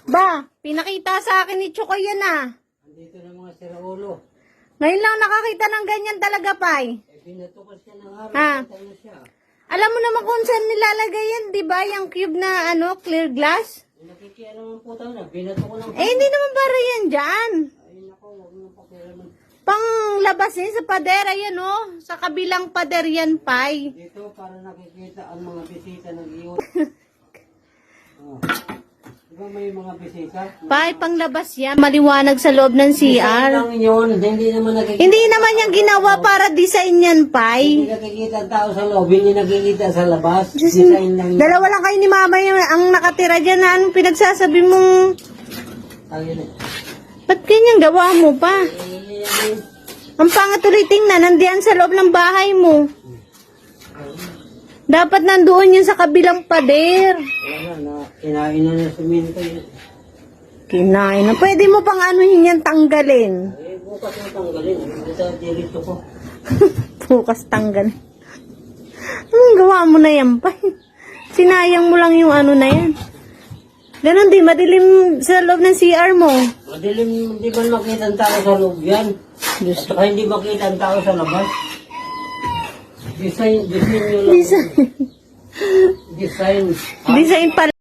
Ba, pinakita sa akin ni Chokoy yan ah. Andito na mga siraulo. Ngayon lang nakakita ng ganyan talaga, Pai. Eh, binatukan siya ng araw. Ha? Patay na siya. Alam mo naman kung saan nilalagay yan, di ba? Yung cube na clear glass. Nakikialam ang puta na. Binato ko ng... Eh, hindi naman para yan dyan. Ay, nako, huwag mo pakialaman. Panglabas yan sa pader, ayan oh. Sa kabilang pader yan, Pai. Dito, para nakikita ang mga bisita ng iyo. Oh. Di ba may mga bisita? Pai, panglabas yan. Maliwanag sa loob ng CR. Lang yun. Hindi naman nakikita. Hindi naman yan ginawa para design yan, Pai. Hindi nakikita ang tao sa loob. Hindi nakikita sa labas. Diyos, Design lang yun. dalawa lang kayo ni Mama yung ang nakatira dyan. Anong pinagsasabi mong... Ayun eh. Ba't ganyan gawa mo pa? Ang pangat ulit tingnan, nandiyan sa loob ng bahay mo. Dapat nandoon yun sa kabilang pader. Wala na. Kinain na ng semento yun. Kinain na. Pwede mo pang anuhin yan, tanggalin. Eh, bukas na tanggalin. Ito, dirito ko. Bukas tanggalin. Anong gawa mo na yan pa? Sinayang mo lang yung ano na yan. Ganon di, madilim sa loob ng CR mo. Madilim, hindi ba makita ang tao sa loob yan? At saka hindi makita ang tao sa labas. Design nyo lang. Design. Design. Design pala.